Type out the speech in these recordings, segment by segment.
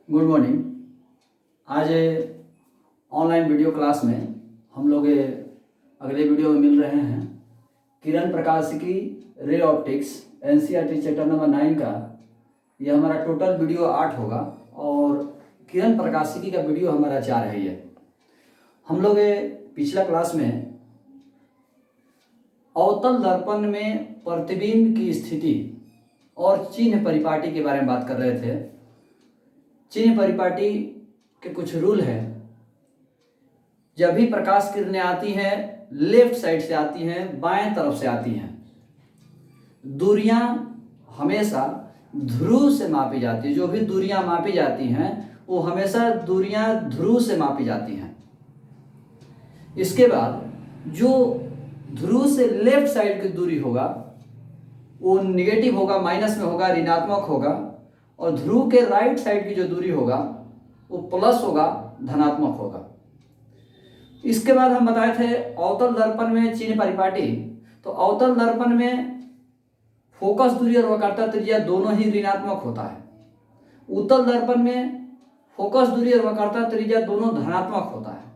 Good morning. आज online video class में हम लोग अगले वीडियो में मिल रहे हैं। किरण प्रकाशिकी ray optics NCERT chapter number 9 का यह हमारा टोटल वीडियो 8 होगा और किरण प्रकाशिकी का वीडियो हमारा 4 है। ये हम लोग पिछला क्लास में अवतल दर्पण में प्रतिबिंब की स्थिति और चिन्ह परिपाटी के बारे में बात कर रहे थे। चिन्ह परिपाटी के कुछ रूल हैं। जब भी प्रकाश किरणें आती हैं लेफ्ट साइड से आती हैं, बाएं तरफ से आती हैं। दूरियां हमेशा ध्रुव से मापी जाती है। जो भी दूरियां मापी जाती हैं वो हमेशा दूरियां ध्रुव से मापी जाती हैं। इसके बाद जो ध्रुव से लेफ्ट साइड की दूरी होगा वो निगेटिव होगा, माइनस में होगा, ऋणात्मक होगा, और ध्रुव के राइट साइड की जो दूरी होगा वो प्लस होगा, धनात्मक होगा। इसके बाद हम बताए थे अवतल दर्पण में चिन्ह परिपाटी। तो अवतल दर्पण में फोकस दूरी और वक्रता त्रिज्या दोनों ही ऋणात्मक होता है। उत्तल दर्पण में फोकस दूरी और वक्रता त्रिज्या दोनों धनात्मक होता है।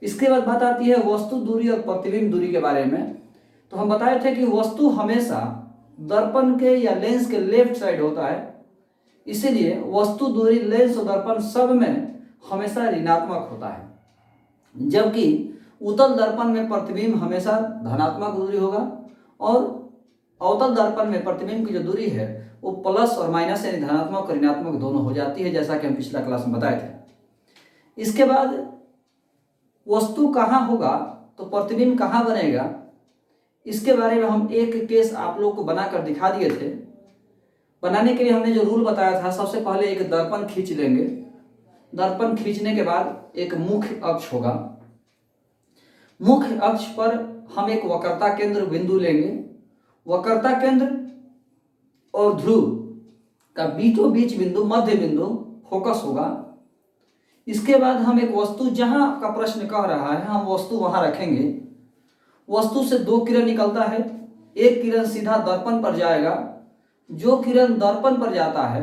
इसके बाद बात आती है वस्तु दूरी और प्रतिबिंब दूरी के बारे में। तो हम बताए थे कि वस्तु हमेशा दर्पण के या लेंस के लेफ्ट साइड होता है, इसीलिए वस्तु दूरी लेंस और दर्पण सब में हमेशा ऋणात्मक होता है। जबकि उत्तल दर्पण में प्रतिबिंब हमेशा धनात्मक दूरी होगा और अवतल दर्पण में प्रतिबिंब की जो दूरी है वो प्लस और माइनस यानी धनात्मक और ऋणात्मक दोनों हो जाती है, जैसा कि हम पिछला क्लास में बताए थे। इसके बाद वस्तु कहाँ होगा तो प्रतिबिंब कहाँ बनेगा, इसके बारे में हम एक केस आप लोग को बनाकर दिखा दिए थे। बनाने के लिए हमने जो रूल बताया था, सबसे पहले एक दर्पण खींच लेंगे। दर्पण खींचने के बाद एक मुख्य अक्ष होगा। मुख्य अक्ष पर हम एक वक्रता केंद्र बिंदु लेंगे। वक्रता केंद्र और ध्रुव का बीचों बीच बिंदु, मध्य बिंदु फोकस होगा। इसके बाद हम एक वस्तु, जहां आपका प्रश्न कह रहा है हम वस्तु वहां रखेंगे। वस्तु से दो किरण निकलता है। एक किरण सीधा दर्पण पर जाएगा। जो किरण दर्पण पर जाता है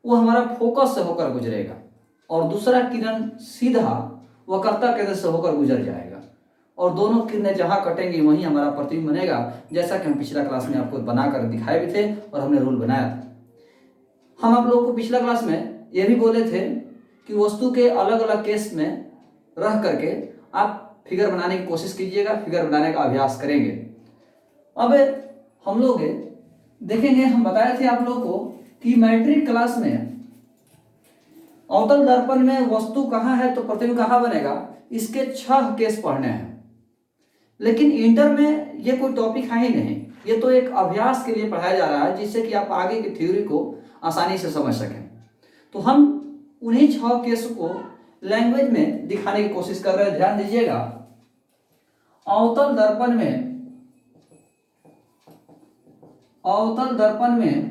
वो हमारा फोकस से होकर गुजरेगा और दूसरा किरण सीधा वक्रता केंद्र से होकर गुजर जाएगा और दोनों किरणें जहां कटेंगी वहीं हमारा प्रतिबिंब बनेगा, जैसा कि हम पिछला क्लास में आपको बनाकर दिखाए भी थे और हमने रूल बनाया था। हम आप लोगों को पिछला क्लास में यह भी बोले थे कि वस्तु के अलग अलग केस में रह करके आप फिगर बनाने की कोशिश कीजिएगा, फिगर बनाने का अभ्यास करेंगे। अब हम लोग देखेंगे, हम बताए थे आप लोगों को कि मैट्रिक क्लास में अवतल दर्पण में वस्तु कहाँ है तो प्रतिबिंब कहाँ बनेगा, इसके 6 केस पढ़ने हैं। लेकिन इंटर में ये कोई टॉपिक है ही नहीं, ये तो एक अभ्यास के लिए पढ़ाया जा रहा है जिससे कि आप आगे की थ्योरी को आसानी से समझ सकें। तो हम उन्हीं 6 केस को लैंग्वेज में दिखाने की कोशिश कर रहे हैं। ध्यान दीजिएगा, अवतल दर्पण में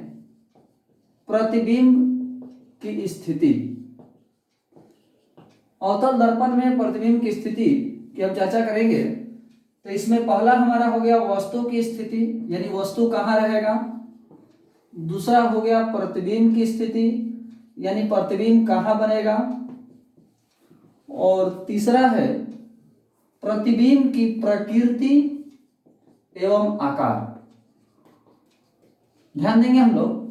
प्रतिबिंब की स्थिति। अवतल दर्पण में प्रतिबिंब की स्थिति की हम चर्चा करेंगे। तो इसमें पहला हमारा हो गया वस्तु की स्थिति, यानी वस्तु कहाँ रहेगा। दूसरा हो गया प्रतिबिंब की स्थिति, यानी प्रतिबिंब कहाँ बनेगा। और तीसरा है प्रतिबिंब की प्रकृति एवं आकार। ध्यान देंगे हम लोग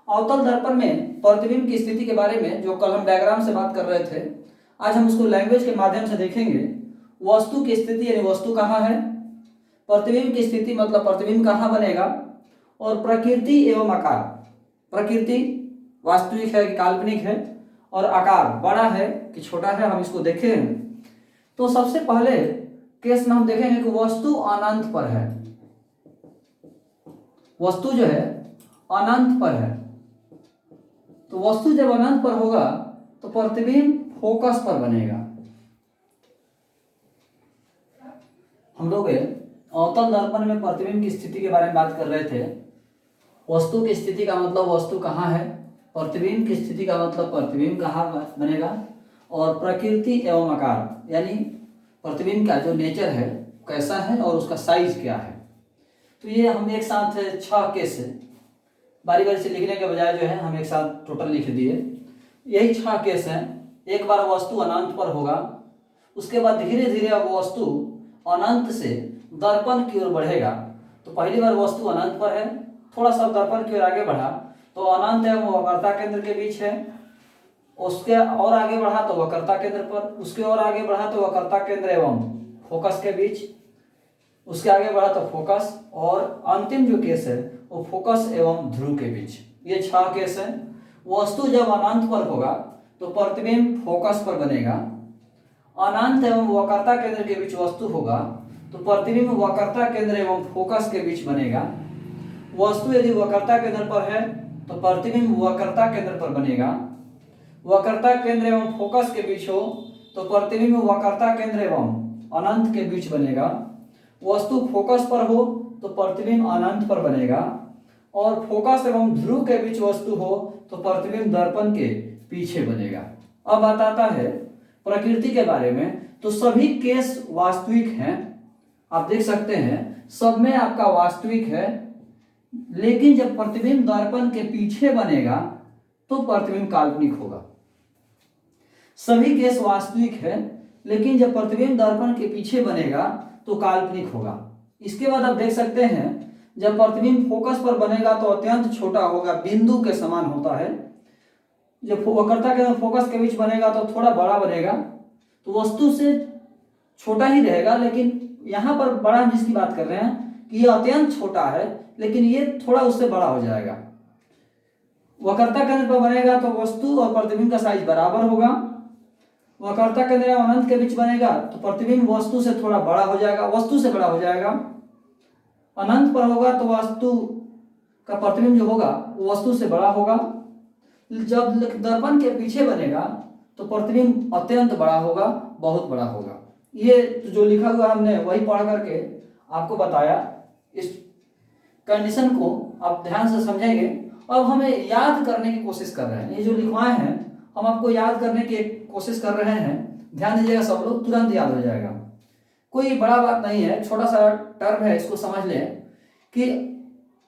अवतल दर्पण में प्रतिबिंब की स्थिति के बारे में, जो कल हम डायग्राम से बात कर रहे थे, आज हम उसको लैंग्वेज के माध्यम से देखेंगे। वस्तु की स्थिति यानी वस्तु कहाँ है, प्रतिबिंब की स्थिति मतलब प्रतिबिंब कहाँ बनेगा, और प्रकृति एवं आकार। प्रकृति वास्तविक है कि काल्पनिक है, और आकार बड़ा है कि छोटा है, हम इसको देखें। तो सबसे पहले केस में हम देखेंगे कि वस्तु अनंत पर है। वस्तु जो है अनंत पर है, तो वस्तु जब अनंत पर होगा तो प्रतिबिंब फोकस पर बनेगा। हम लोग अवतल दर्पण में प्रतिबिंब की स्थिति के बारे में बात कर रहे थे। वस्तु की स्थिति का मतलब वस्तु कहाँ है, प्रतिबिंब की स्थिति का मतलब प्रतिबिंब कहाँ बनेगा, और प्रकृति एवं आकार यानी प्रतिबिंब का जो नेचर है कैसा है और उसका साइज क्या है। तो ये हम एक साथ 6 केस बारी बारी से लिखने के बजाय जो है हम एक साथ टोटल लिख दिए। यही 6 केस हैं। एक बार वस्तु अनंत पर होगा, उसके बाद धीरे धीरे अब वस्तु अनंत से दर्पण की ओर बढ़ेगा। तो पहली बार वस्तु अनंत पर है, थोड़ा सा दर्पण की ओर आगे बढ़ा तो अनंत एवं वक्रता केंद्र के बीच है, उसके और आगे बढ़ा तो वक्रता केंद्र पर, उसके और आगे बढ़ा तो वक्रता केंद्र एवं फोकस के बीच, उसके आगे बढ़ा तो फोकस, और अंतिम जो केस है वो फोकस एवं ध्रुव के बीच। ये 6 केस है। वस्तु जब अनंत पर होगा तो प्रतिबिंब फोकस पर बनेगा। अनंत एवं वक्रता केंद्र के बीच वस्तु होगा तो प्रतिबिंब वक्रता केंद्र एवं फोकस के बीच बनेगा। वस्तु यदि वक्रता केंद्र पर है तो प्रतिबिंब वक्रता केंद्र पर बनेगा। वक्रता केंद्र एवं फोकस के बीच हो तो प्रतिबिंब वक्रता केंद्र एवं अनंत के बीच बनेगा। वस्तु फोकस पर हो तो प्रतिबिंब अनंत पर बनेगा, और फोकस एवं ध्रुव के बीच वस्तु हो तो प्रतिबिंब दर्पण के पीछे बनेगा। अब बात आता है प्रकृति के बारे में। तो सभी केस वास्तविक हैं, आप देख सकते हैं सब में आपका वास्तविक है, लेकिन जब प्रतिबिंब दर्पण के पीछे बनेगा तो प्रतिबिंब काल्पनिक होगा। सभी केस वास्तविक है, लेकिन जब प्रतिबिंब दर्पण के पीछे बनेगा तो काल्पनिक होगा। इसके बाद आप देख सकते हैं जब प्रतिबिंब फोकस पर बनेगा तो अत्यंत छोटा होगा, बिंदु के समान होता है। जब वक्रता के फोकस के बीच बनेगा तो थोड़ा बड़ा बनेगा, तो वस्तु से छोटा ही रहेगा, लेकिन यहाँ पर बड़ा हम जिसकी बात कर रहे हैं कि ये अत्यंत छोटा है, लेकिन ये थोड़ा उससे बड़ा हो जाएगा। वक्रता केंद्र पर बनेगा तो वस्तु और प्रतिबिंब का साइज बराबर होगा। वक्रता केंद्र और अनंत के बीच बनेगा तो प्रतिबिंब वस्तु से थोड़ा बड़ा हो जाएगा, वस्तु से बड़ा हो जाएगा। अनंत पर होगा तो वस्तु का प्रतिबिंब जो होगा वो वस्तु से बड़ा होगा। जब दर्पण के पीछे बनेगा तो प्रतिबिंब अत्यंत बड़ा होगा, बहुत बड़ा होगा। ये जो लिखा हुआ हमने वही पढ़ करके आपको बताया। इस कंडीशन को आप ध्यान से समझेंगे। अब हमें याद करने की कोशिश कर रहे हैं, ये जो लिखवाए हैं हम आपको याद करने की कोशिश कर रहे हैं। ध्यान दीजिएगा सब लोग, तुरंत याद हो जाएगा, कोई बड़ा बात नहीं है, छोटा सा टर्म है, इसको समझ लें कि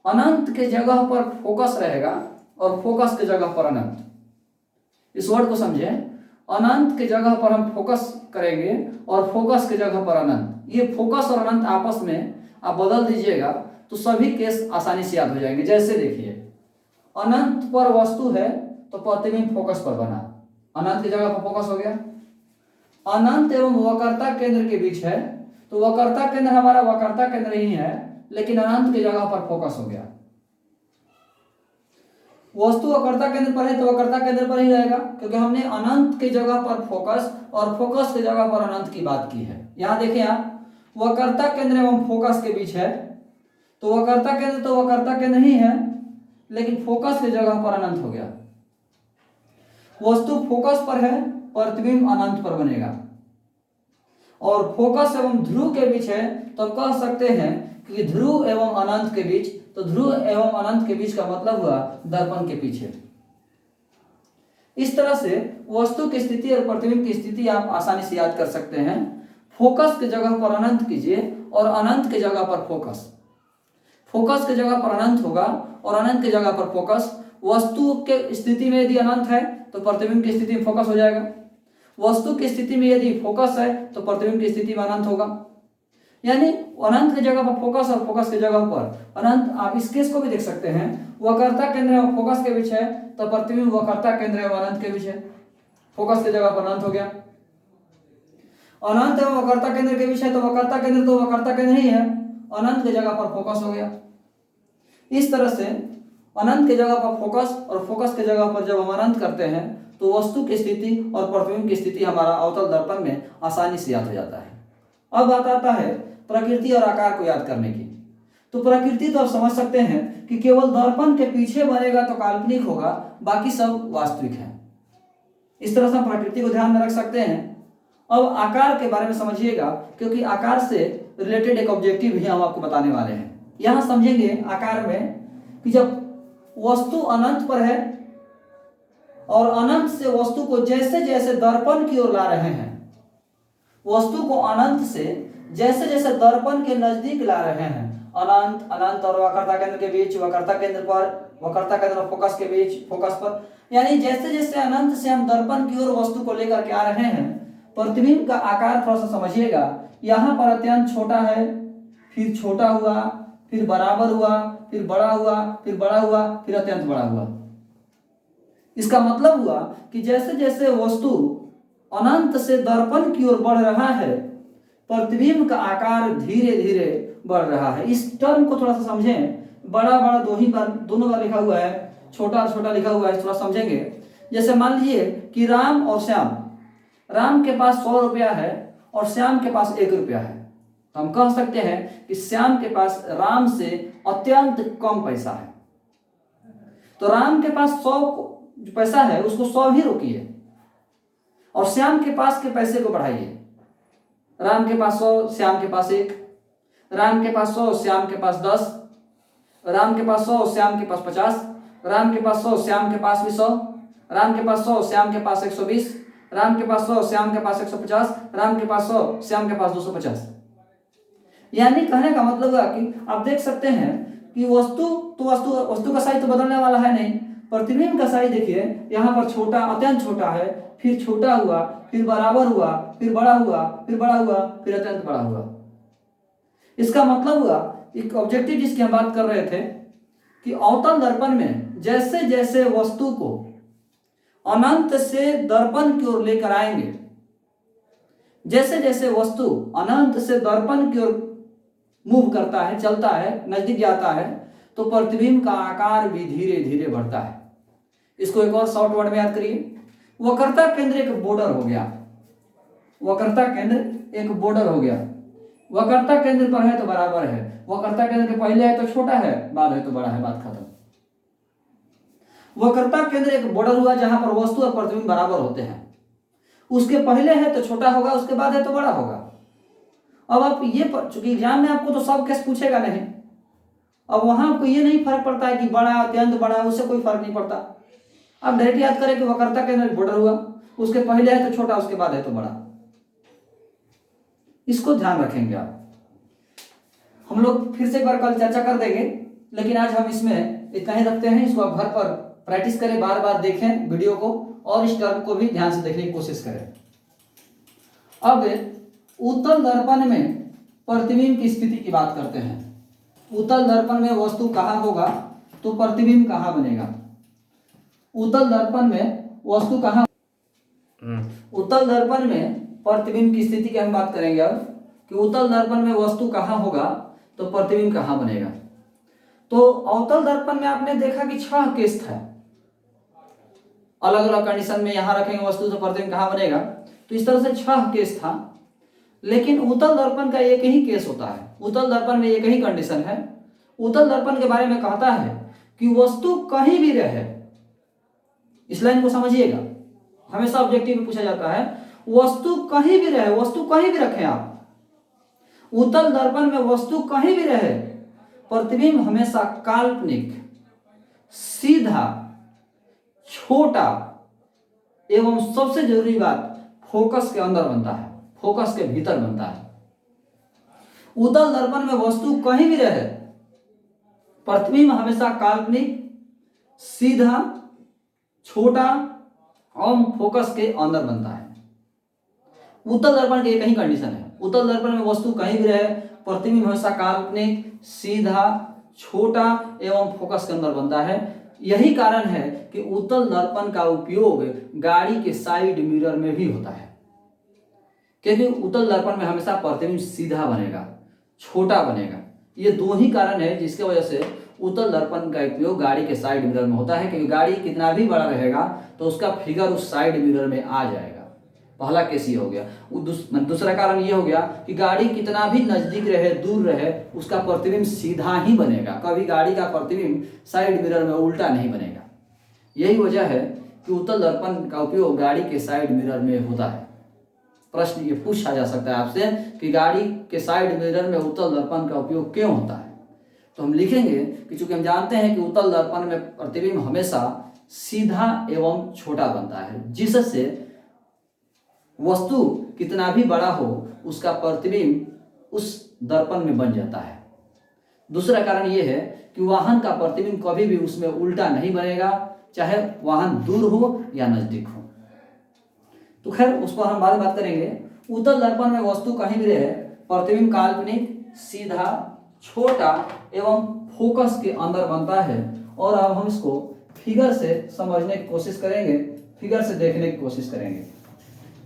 अनंत के जगह पर फोकस रहेगा और फोकस के जगह पर अनंत। इस वर्ड को समझें, अनंत के जगह पर हम फोकस करेंगे और फोकस के जगह पर अनंत। ये फोकस और अनंत आपस में आप बदल दीजिएगा तो सभी केस आसानी से याद हो जाएंगे। जैसे देखिए, अनंत पर वस्तु है तो प्रतिबिंब फोकस पर बना, अनंत की जगह पर फोकस हो गया। अनंत एवं वक्रता केंद्र के बीच है तो वक्रता केंद्र हमारा वक्रता केंद्र ही है, लेकिन अनंत की जगह पर फोकस हो गया। वस्तु वक्रता केंद्र पर है तो वक्रता केंद्र पर ही रहेगा, क्योंकि हमने अनंत की जगह पर फोकस और फोकस की जगह पर अनंत की बात की है। यहां देखिए आप, वक्रता केंद्र एवं फोकस के बीच है तो वक्रता केंद्र तो वक्रता केंद्र ही है, लेकिन फोकस की जगह पर अनंत हो गया। वस्तु फोकस पर है, प्रतिबिंब अनंत पर बनेगा। और फोकस एवं ध्रुव के बीच है तो कह सकते हैं कि ध्रुव एवं अनंत के बीच, तो ध्रुव एवं अनंत के बीच का मतलब हुआ दर्पण के पीछे। इस तरह से वस्तु की स्थिति और प्रतिबिंब की स्थिति आप आसानी से याद कर सकते हैं। फोकस की जगह पर अनंत कीजिए और अनंत की जगह पर फोकस। फोकस की जगह पर अनंत होगा और अनंत की जगह पर फोकस। वस्तु के स्थिति में यदि अनंत है तो प्रतिबिंब की स्थिति में फोकस हो जाएगा। वस्तु की स्थिति में यदि फोकस है तो प्रतिबिंब की स्थिति में अनंत होगा। यानी अनंत की जगह पर फोकस और फोकस की जगह पर अनंत। आप इस केस को भी देख सकते हैं, वक्रता केंद्र एवं फोकस के बीच है तो प्रतिबिंब वक्रता केंद्र एवं अनंत के बीच है, फोकस की जगह पर अनंत हो गया। अनंत एवं वक्रता केंद्र के बीच है तो वक्रता केंद्र तो वक्रता केंद्र ही है, अनंत की जगह पर फोकस हो गया। इस तरह से अनंत की जगह पर फोकस और फोकस की जगह पर जब हम अनंत करते हैं तो वस्तु की स्थिति और प्रतिबिंब की स्थिति हमारा अवतल दर्पण में आसानी से याद हो जाता है। अब बात आता है प्रकृति और आकार को याद करने की। तो प्रकृति तो आप समझ सकते हैं कि केवल दर्पण के पीछे बनेगा तो काल्पनिक होगा, बाकी सब वास्तविक है। इस तरह से हम प्रकृति को ध्यान में रख सकते हैं। अब आकार के बारे में समझिएगा, क्योंकि आकार से रिलेटेड एक ऑब्जेक्टिव भी हम आपको बताने वाले हैं। यहां समझेंगे आकार में कि जब वस्तु अनंत पर है और अनंत से वस्तु को जैसे जैसे दर्पण की ओर ला रहे हैं, वस्तु को अनंत से जैसे जैसे दर्पण के नजदीक ला रहे हैं, अनंत अनंत और वक्रता केंद्र के बीच, वक्रता केंद्र पर वक्रता केंद्र और फोकस के बीच, फोकस पर। यानी जैसे जैसे अनंत से हम दर्पण की ओर वस्तु को लेकर के आ रहे हैं, प्रतिबिंब का आकार थोड़ा सा समझिएगा। यहाँ पर अत्यंत छोटा है, फिर छोटा हुआ, फिर बराबर हुआ, फिर बड़ा हुआ, फिर बड़ा हुआ, फिर अत्यंत बड़ा हुआ। इसका मतलब हुआ कि जैसे जैसे वस्तु अनंत से दर्पण की ओर बढ़ रहा है, प्रतिबिंब का आकार धीरे धीरे बढ़ रहा है। इस टर्म को थोड़ा सा समझें। बड़ा बड़ा दोनों बार लिखा हुआ है, छोटा और छोटा लिखा हुआ है, थोड़ा समझेंगे। जैसे मान लीजिए कि राम और श्याम, राम के पास 100 रुपया है और श्याम के पास 1 रुपया है, तो हम कह सकते हैं कि श्याम के पास राम से अत्यंत कम पैसा है। तो राम के पास 100 जो पैसा है उसको 100 ही रोकिए और श्याम के पास के पैसे को बढ़ाइए। राम के पास 100, श्याम के पास 1, राम के पास 100, श्याम के पास 10, राम के पास 100, श्याम के पास 50, राम के पास 100, श्याम के पास भी 100, राम के पास 100, श्याम के पास 120, राम के पास 100, श्याम के पास 150, राम के पास 100, श्याम के पास 250। यानी कहने का मतलब हुआ कि आप देख सकते हैं कि वस्तु का साइज तो बदलने वाला है नहीं। प्रतिबिंब का साइज देखिए, यहाँ पर छोटा, अत्यंत छोटा है, फिर छोटा हुआ, फिर बराबर हुआ, फिर बड़ा हुआ, फिर बड़ा हुआ, फिर अत्यंत बड़ा हुआ। इसका मतलब हुआ एक ऑब्जेक्टिव जिसकी हम बात कर रहे थे कि अवतल दर्पण में जैसे जैसे वस्तु को अनंत से दर्पण की ओर लेकर आएंगे, जैसे जैसे वस्तु अनंत से दर्पण की ओर मूव करता है, चलता है, नजदीक जाता है, तो प्रतिबिंब का आकार भी धीरे धीरे बढ़ता है। इसको एक और शॉर्ट वर्ड में याद करिए, वक्रता केंद्र एक बॉर्डर हो गया। वक्रता केंद्र एक बॉर्डर हो गया। वक्रता केंद्र पर है तो बराबर है, वक्रता केंद्र के पहले है तो छोटा है, बाद है तो बड़ा है, बात खत्म। वक्रता केंद्र एक बॉर्डर हुआ जहां पर वस्तु और प्रतिबिंब बराबर होते हैं। उसके पहले है तो छोटा होगा, उसके बाद है तो बड़ा होगा। अब आप ये, चूंकि एग्जाम में आपको तो सब केस पूछेगा नहीं, अब वहां आपको ये नहीं फर्क पड़ता है कि बड़ा अत्यंत बड़ा, उससे कोई फर्क नहीं पड़ता। आप डायरेक्ट याद करें कि वक्रता केंद्र एक बॉर्डर हुआ, उसके पहले है तो छोटा, उसके बाद है तो बड़ा। इसको ध्यान रखेंगे आप। हम लोग फिर से एक बार कल चर्चा कर देंगे, लेकिन आज हम इसमें इतना ही रखते हैं। इसको आप घर पर प्रैक्टिस करें, बार बार देखें वीडियो को और इस टर्म को भी ध्यान से देखने की कोशिश करें। अब उत्तल दर्पण में प्रतिबिंब की स्थिति की बात करते हैं। उत्तल दर्पण में वस्तु कहाँ होगा तो प्रतिबिंब कहाँ बनेगा। उत्तल दर्पण में वस्तु कहाँ, उत्तल दर्पण में प्रतिबिंब की स्थिति की हम बात करेंगे अब कि उत्तल दर्पण में वस्तु कहाँ होगा तो प्रतिबिंब कहाँ बनेगा। तो अवतल दर्पण में आपने देखा कि 6 केस था, अलग अलग कंडीशन में यहां रखेंगे वस्तु तो प्रतिबिंब कहाँ बनेगा। तो इस तरह से 6 केस था, लेकिन उत्तल दर्पण का एक ही केस होता है। उत्तल दर्पण में एक ही कंडीशन है। उत्तल दर्पण के बारे में कहता है कि वस्तु कहीं भी रहे, इस लाइन को समझिएगा, हमेशा ऑब्जेक्टिव में पूछा जाता है, वस्तु कहीं भी रहे, वस्तु कहीं भी रखें आप, उत्तल दर्पण में वस्तु कहीं भी रहे, प्रतिबिंब हमेशा काल्पनिक, सीधा, छोटा एवं सबसे जरूरी बात फोकस के अंदर बनता है, फोकस के भीतर बनता है। उत्तल दर्पण में वस्तु कहीं भी रहे, प्रतिबिंब हमेशा काल्पनिक, सीधा, छोटा एवं फोकस के अंदर बनता है। उत्तल दर्पण की एक ही कंडीशन है, उत्तल दर्पण में वस्तु कहीं भी रहे, प्रतिबिंब हमेशा काल्पनिक, सीधा, छोटा एवं फोकस के अंदर बनता है। यही कारण है कि उत्तल दर्पण का उपयोग गाड़ी के साइड मिरर में भी होता है, क्योंकि उत्तल दर्पण में हमेशा प्रतिबिंब सीधा बनेगा, छोटा बनेगा। ये 2 ही कारण है जिसके वजह से उत्तल दर्पण का उपयोग गाड़ी के साइड मिरर में होता है, क्योंकि गाड़ी कितना भी बड़ा रहेगा तो उसका फिगर उस साइड मिरर में आ जाएगा। पहला केस ये हो गया। दूसरा कारण ये हो गया कि गाड़ी कितना भी नजदीक रहे, दूर रहे, उसका प्रतिबिंब सीधा ही बनेगा, कभी गाड़ी का प्रतिबिंब साइड मिरर में उल्टा नहीं बनेगा। यही वजह है कि उत्तल दर्पण का उपयोग गाड़ी के साइड मिरर में होता है। प्रश्न ये पूछा जा सकता है आपसे कि गाड़ी के साइड मिरर में उत्तल दर्पण का उपयोग क्यों होता है, तो हम लिखेंगे कि चूंकि हम जानते हैं कि उत्तल दर्पण में प्रतिबिंब हमेशा सीधा एवं छोटा बनता है, जिससे वस्तु कितना भी बड़ा हो उसका प्रतिबिंब उस दर्पण में बन जाता है। दूसरा कारण ये है कि वाहन का प्रतिबिंब कभी भी उसमें उल्टा नहीं बनेगा, चाहे वाहन दूर हो या नजदीक हो। तो खैर उसको हम बाद में बात करेंगे। उत्तल दर्पण में वस्तु कहीं भी रहे, प्रतिबिंब काल्पनिक, सीधा, छोटा एवं फोकस के अंदर बनता है। और अब हम इसको फिगर से समझने की कोशिश करेंगे, फिगर से देखने की कोशिश करेंगे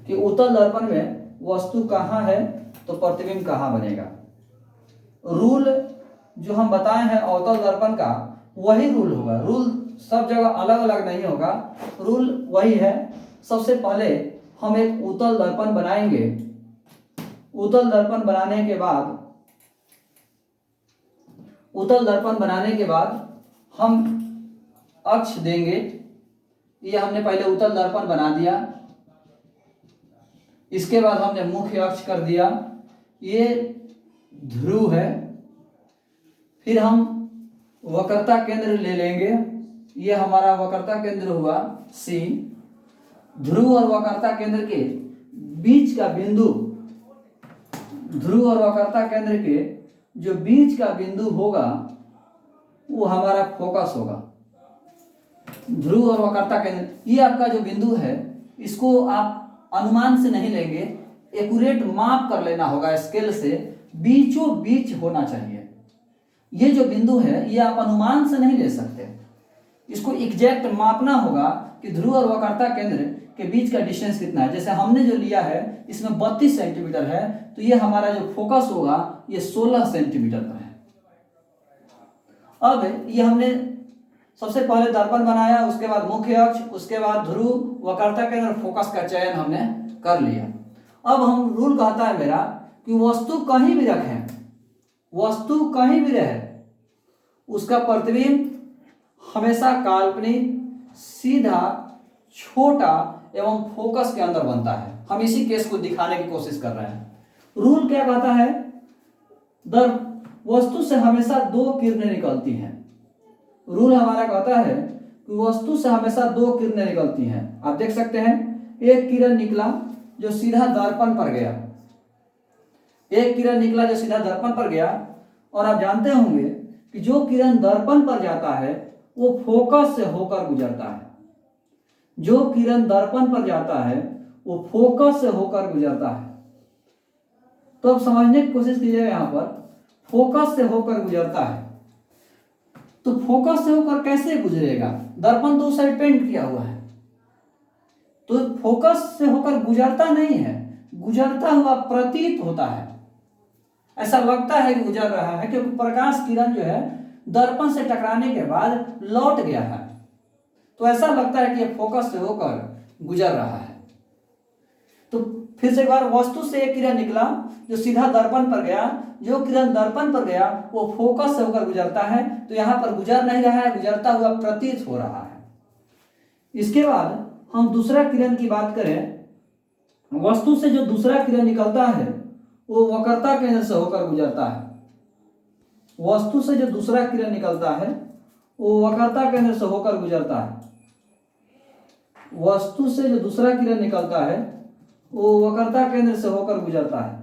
कि उत्तल दर्पण में वस्तु कहाँ है तो प्रतिबिंब कहाँ बनेगा। रूल जो हम बताए हैं अवतल दर्पण का वही रूल होगा, रूल सब जगह अलग अलग नहीं होगा, रूल वही है। सबसे पहले हम एक उत्तल दर्पण बनाएंगे। उत्तल दर्पण बनाने के बाद हम अक्ष देंगे। ये हमने पहले उत्तल दर्पण बना दिया, इसके बाद हमने मुख्य अक्ष कर दिया, ये ध्रुव है। फिर हम वक्रता केंद्र ले लेंगे, ये हमारा वक्रता केंद्र हुआ C। ध्रुव और वक्रता केंद्र के बीच का बिंदु, ध्रुव और वक्रता केंद्र के जो बीच का बिंदु होगा वो हमारा फोकस होगा। ध्रुव और वक्रता केंद्र, ये आपका जो बिंदु है इसको आप अनुमान से नहीं लेंगे, एक्यूरेट माप कर लेना होगा स्केल से, बीचों बीच होना चाहिए। ये जो बिंदु है ये आप अनुमान से नहीं ले सकते, इसको एग्जैक्ट मापना होगा कि ध्रुव और वक्रता केंद्र के बीच का डिस्टेंस कितना है। जैसे हमने जो लिया है इसमें 32 सेंटीमीटर है, तो ये हमारा जो फोकस होगा ये 16 सेंटीमीटर पर है। अब ये हमने सबसे पहले दर्पण बनाया, उसके बाद मुख्य अक्ष, उसके बाद ध्रुव, वक्रता केंद्र, फोकस का चयन हमने कर लिया। अब हम रूल कहता है मेरा कि वस्तु कहीं भी रखें, वस्तु कहीं भी रहे, उसका प्रतिबिंब हमेशा काल्पनिक, सीधा, छोटा एवं फोकस के अंदर बनता है। हम इसी केस को दिखाने की कोशिश कर रहे हैं। रूल क्या कहता है, वस्तु से हमेशा दो किरणें निकलती हैं। रूल हमारा कहता है कि वस्तु से हमेशा दो किरणें निकलती हैं। आप देख सकते हैं एक किरण निकला जो सीधा दर्पण पर गया, एक किरण निकला जो सीधा दर्पण पर गया। और आप जानते होंगे कि जो किरण दर्पण पर जाता है वो फोकस से होकर गुजरता है, जो किरण दर्पण पर जाता है वो फोकस से होकर गुजरता है। तो अब समझने की कोशिश कीजिएगा, यहां पर फोकस से होकर गुजरता है, तो फोकस से होकर कैसे गुजरेगा, दर्पण दो साइड पेंट किया हुआ है, तो फोकस से होकर गुजरता नहीं है, गुजरता हुआ प्रतीत होता है। ऐसा लगता है कि गुजर रहा है क्योंकि प्रकाश किरण जो है दर्पण से टकराने के बाद लौट गया है, तो ऐसा लगता है कि यह फोकस से होकर गुजर रहा है। तो फिर से एक बार, वस्तु से एक किरण निकला जो सीधा दर्पण पर गया, जो किरण दर्पण पर गया वो फोकस से होकर गुजरता है, तो यहां पर गुजर नहीं रहा है, गुजरता हुआ प्रतीत हो रहा है। इसके बाद हम दूसरा किरण की बात करें, वस्तु से जो दूसरा किरण निकलता है वो वक्रता केंद्र से होकर गुजरता है। वस्तु से जो दूसरा किरण निकलता है वो वक्रता केंद्र से होकर गुजरता है। वस्तु से जो दूसरा किरण निकलता है वो वक्रता केंद्र से होकर गुजरता है।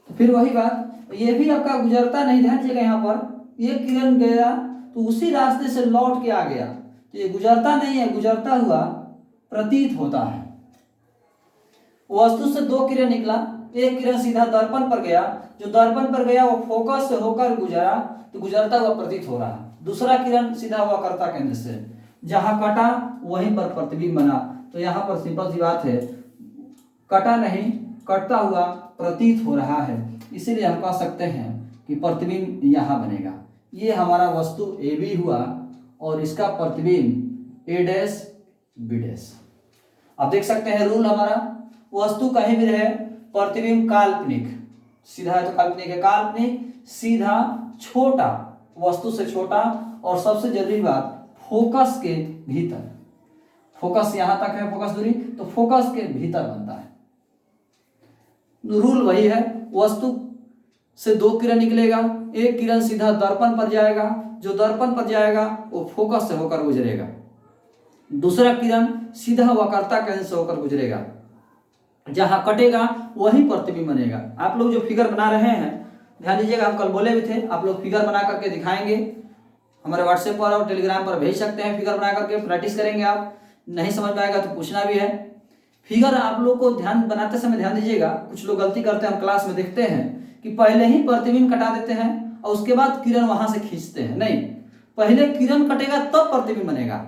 तो फिर वही बात, ये भी आपका गुजरता नहीं, ध्यान दीजिएगा, यहाँ पर एक किरण गया तो उसी रास्ते से लौट के आ गया, तो ये गुजरता नहीं है, गुजरता हुआ प्रतीत होता है। वस्तु से दो किरण निकला, एक किरण सीधा दर्पण पर गया, जो दर्पण पर गया वो फोकस से होकर गुजरा, तो गुजरता हुआ प्रतीत हो रहा। दूसरा किरण सीधा वक्रता केंद्र से, जहां कटा वहीं पर प्रतिबिंब बना, तो यहां पर सिंपल सी बात है, कटा नहीं, कटता हुआ प्रतीत हो रहा है, इसीलिए हम कह सकते हैं कि प्रतिबिंब यहां बनेगा। ये हमारा वस्तु AB हुआ और इसका प्रतिबिंब A' B'। आप देख सकते हैं रूल हमारा, वस्तु कहीं भी रहे, प्रतिबिंब काल्पनिक, सीधा है तो काल्पनिक है, काल्पनिक, सीधा, छोटा, वस्तु से छोटा, और सबसे जरूरी बात फोकस के भीतर। फोकस यहां तक है, फोकस दूरी, तो फोकस के भीतर बनता है। रूल वही है, वस्तु से दो किरण निकलेगा, एक किरण सीधा दर्पण पर जाएगा, जो दर्पण पर जाएगा वो फोकस से होकर गुजरेगा, दूसरा किरण सीधा वक्रता केंद्र से होकर गुजरेगा। जहाँ कटेगा वही प्रतिबिंब बनेगा। आप लोग जो फिगर बना रहे हैं, ध्यान दीजिएगा, हम कल बोले भी थे, आप लोग फिगर बना करके दिखाएंगे, हमारे व्हाट्सएप पर और टेलीग्राम पर भेज सकते हैं। फिगर बना करके प्रैक्टिस करेंगे। आप नहीं समझ में आएगा तो पूछना भी है। फिगर आप लोग को ध्यान बनाते समय ध्यान दीजिएगा, कुछ लोग गलती करते हैं, हम क्लास में देखते हैं कि पहले ही प्रतिबिंब कटा देते हैं और उसके बाद किरण वहां से खींचते हैं। नहीं, पहले किरण कटेगा तब प्रतिबिंब बनेगा,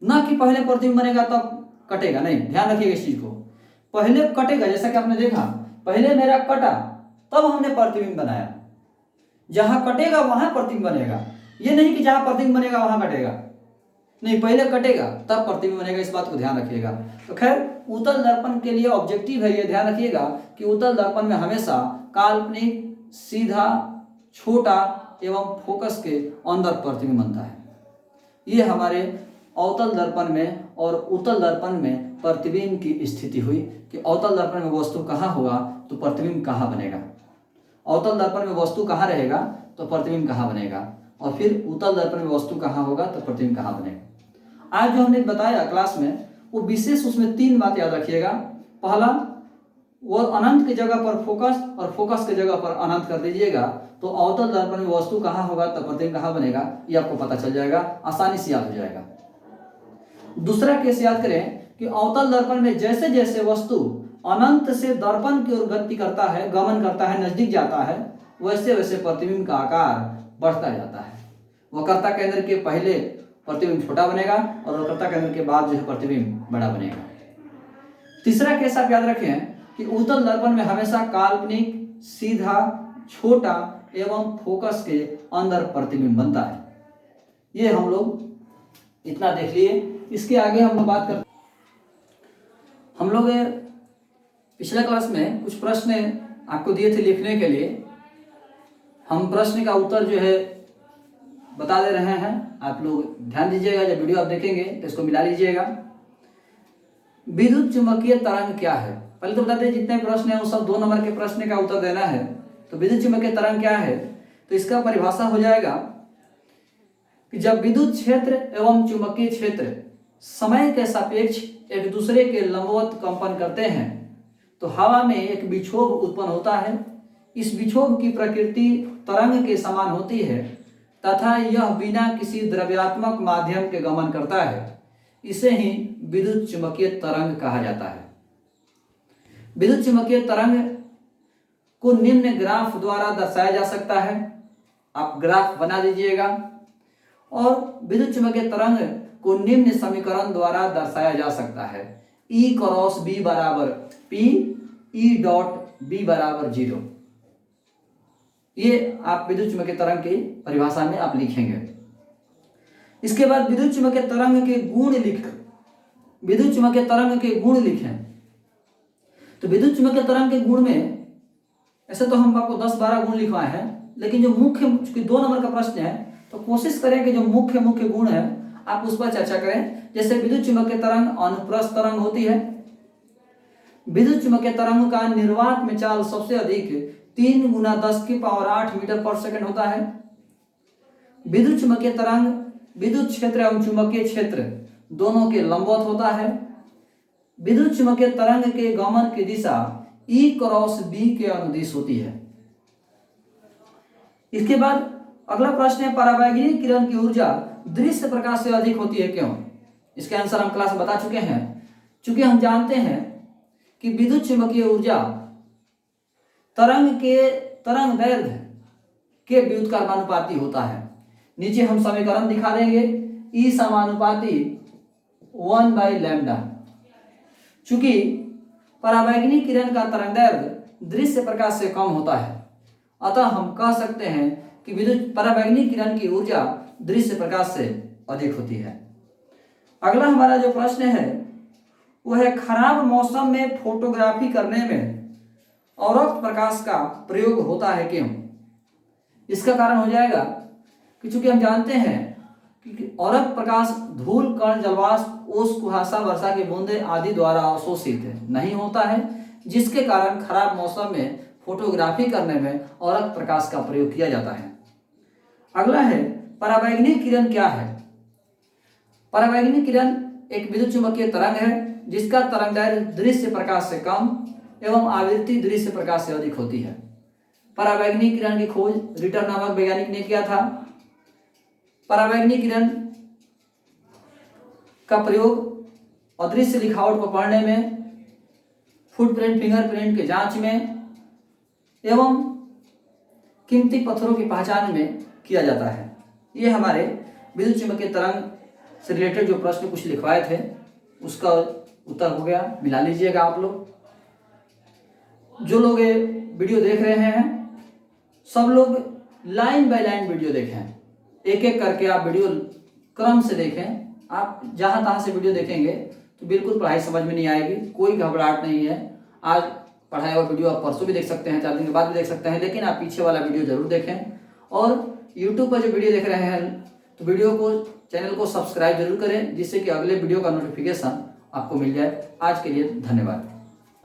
ना कि पहले प्रतिबिंब बनेगा तब कटेगा। नहीं, ध्यान रखिएगा इस चीज को। पहले कटेगा, जैसा कि आपने देखा, पहले मेरा कटा तब हमने प्रतिबिंब बनाया। जहां कटेगा वहां प्रतिबिंब बनेगा, ये नहीं कि जहां प्रतिबिंब बनेगा वहां कटेगा। नहीं, पहले कटेगा तब प्रतिबिंब बनेगा, इस बात को ध्यान रखिएगा। तो खैर, उत्तल दर्पण के लिए ऑब्जेक्टिव है, ये ध्यान रखिएगा कि उत्तल दर्पण में हमेशा काल्पनिक, सीधा, छोटा एवं फोकस के अंदर प्रतिबिंब बनता है। ये हमारे अवतल दर्पण में और उत्तल दर्पण में प्रतिबिंब की स्थिति हुई कि अवतल दर्पण में वस्तु कहाँ होगा तो प्रतिबिंब कहाँ बनेगा, अवतल दर्पण में वस्तु कहाँ रहेगा तो प्रतिबिंब कहाँ बनेगा, और फिर उत्तल दर्पण में वस्तु कहाँ होगा तो प्रतिबिंब कहाँ बनेगा। आज जो हमने बताया क्लास में, वो विशेष उसमें 3 बात याद रखिएगा। पहला, वो अनंत की जगह पर फोकस और फोकस की जगह पर अनंत कर दीजिएगा, तो अवतल दर्पण में वस्तु कहाँ होगा तो प्रतिबिंब कहाँ बनेगा, ये आपको पता चल जाएगा, आसानी से याद हो जाएगा। दूसरा केस याद करें कि अवतल दर्पण में जैसे जैसे वस्तु अनंत से दर्पण की ओर गति करता है, गमन करता है, नजदीक जाता है, वैसे वैसे प्रतिबिंब का आकार बढ़ता जाता है। वक्रता केंद्र के पहले प्रतिबिंब छोटा बनेगा और वक्रता केंद्र के बाद जो है प्रतिबिंब बड़ा बनेगा। तीसरा केस आप याद रखें कि उत्तल दर्पण में हमेशा काल्पनिक, सीधा, छोटा एवं फोकस के अंदर प्रतिबिंब बनता है। ये हम लोग इतना देख लिए। इसके आगे हम लोग बात करते, हम लोग पिछले क्लास में कुछ प्रश्न आपको दिए थे लिखने के लिए। हम प्रश्न का उत्तर जो है बता दे रहे हैं, आप लोग ध्यान दीजिएगा। जब वीडियो आप देखेंगे तो इसको मिला लीजिएगा। विद्युत चुंबकीय तरंग क्या है, पहले तो बताते हैं जितने प्रश्न हैं वो सब 2 नंबर के प्रश्न का उत्तर देना है। तो विद्युत चुंबकीय तरंग क्या है, तो इसका परिभाषा हो जाएगा कि जब विद्युत क्षेत्र एवं चुंबकीय क्षेत्र समय के सापेक्ष एक दूसरे के लंबवत कंपन करते हैं तो हवा में एक विक्षोभ उत्पन्न होता है। इस विक्षोभ की प्रकृति तरंग के समान होती है तथा यह बिना किसी द्रव्यात्मक माध्यम के गमन करता है। इसे ही विद्युत चुंबकीय तरंग कहा जाता है। विद्युत चुंबकीय तरंग को निम्न ग्राफ द्वारा दर्शाया जा सकता है, आप ग्राफ बना दीजिएगा। और विद्युत चुंबकीय तरंग को निम्न समीकरण द्वारा दर्शाया जा सकता है, E क्रॉस B बराबर P, E डॉट B बराबर 0। ये आप विद्युत चुंबकीय तरंग की परिभाषा में आप लिखेंगे। इसके बाद विद्युत चुंबकीय तरंग के गुण विद्युत चुंबकीय तरंग के गुण लिखें। तो विद्युत चुंबकीय तरंग के गुण में ऐसे तो हम आपको 10-12 गुण लिखवाए हैं, लेकिन जो मुख्य, चूंकि 2 नंबर का प्रश्न है तो कोशिश करें कि जो मुख्य गुण है आप उस पर चर्चा करें। जैसे विद्युत चुंबकीय तरंग अनुप्रस्थ तरंग होती है। विद्युत चुंबकीय तरंग का निर्वात में चाल सबसे अधिक 3 × 10⁸ मीटर पर सेकंड होता है। विद्युत चुंबकीय तरंग विद्युत क्षेत्र एवं चुंबकीय क्षेत्र दोनों के लंबवत होता है। विद्युत चुंबकीय तरंग के गमन की दिशा E क्रॉस B के अनुदिश होती है। इसके बाद अगला प्रश्न है, परावैंगनी किरण की ऊर्जा दृश्य प्रकाश से अधिक होती है क्यों। इसके आंसर हम क्लास में बता चुके हैं। चूंकि हम जानते हैं कि विद्युत चुंबकीय ऊर्जा तरंग दैर्घ्य के व्युत्क्रमानुपाती होता है। नीचे हम समीकरण दिखा देंगे, E समानुपाती 1/λ। चूंकि परावैंगनी किरण का तरंग दैर्घ्य दृश्य प्रकाश से कम होता है, अतः हम कह सकते हैं कि विद्युत परावैंगनी किरण की ऊर्जा दृश्य प्रकाश से अधिक होती है। अगला हमारा जो प्रश्न है वो है, खराब मौसम में फोटोग्राफी करने में औरक्त प्रकाश का प्रयोग होता है क्यों। इसका कारण हो जाएगा कि चूंकि हम जानते हैं कि औरक्त प्रकाश धूल, कण, जलवाष्प, ओस, कुहासा, वर्षा की बूंदें आदि द्वारा अवशोषित नहीं होता है, जिसके कारण खराब मौसम में फोटोग्राफी करने में औरक्त प्रकाश का प्रयोग किया जाता है। अगला है, परावैंगनी किरण क्या है। परावैंगनी किरण एक विद्युत चुंबकीय तरंग है जिसका तरंगदैर्घ्य दृश्य प्रकाश से कम एवं आवृत्ति दृश्य प्रकाश से अधिक होती है। पराबैंगनी किरण की खोज रिटर नामक वैज्ञानिक ने किया था। पराबैंगनी किरण का प्रयोग अदृश्य लिखावट को पढ़ने में, फुटप्रिंट फिंगरप्रिंट के जांच में एवं कीमती पत्थरों की पहचान में किया जाता है। ये हमारे विद्युत चुम्बकीय तरंग से रिलेटेड जो प्रश्न कुछ लिखवाए थे उसका उत्तर हो गया। मिला लीजिएगा आप लोग। जो लोग ये वीडियो देख रहे हैं सब लोग लाइन बाय लाइन वीडियो देखें, एक एक करके आप वीडियो क्रम से देखें। आप जहाँ तहाँ से वीडियो देखेंगे तो बिल्कुल पढ़ाई समझ में नहीं आएगी। कोई घबराहट नहीं है। आज पढ़ाया हुआ वीडियो आप परसों भी देख सकते हैं, 4 दिन के बाद भी देख सकते हैं, लेकिन आप पीछे वाला वीडियो जरूर देखें। और YouTube पर जो वीडियो देख रहे हैं तो वीडियो को, चैनल को सब्सक्राइब जरूर करें, जिससे कि अगले वीडियो का नोटिफिकेशन आपको मिल जाए। आज के लिए धन्यवाद।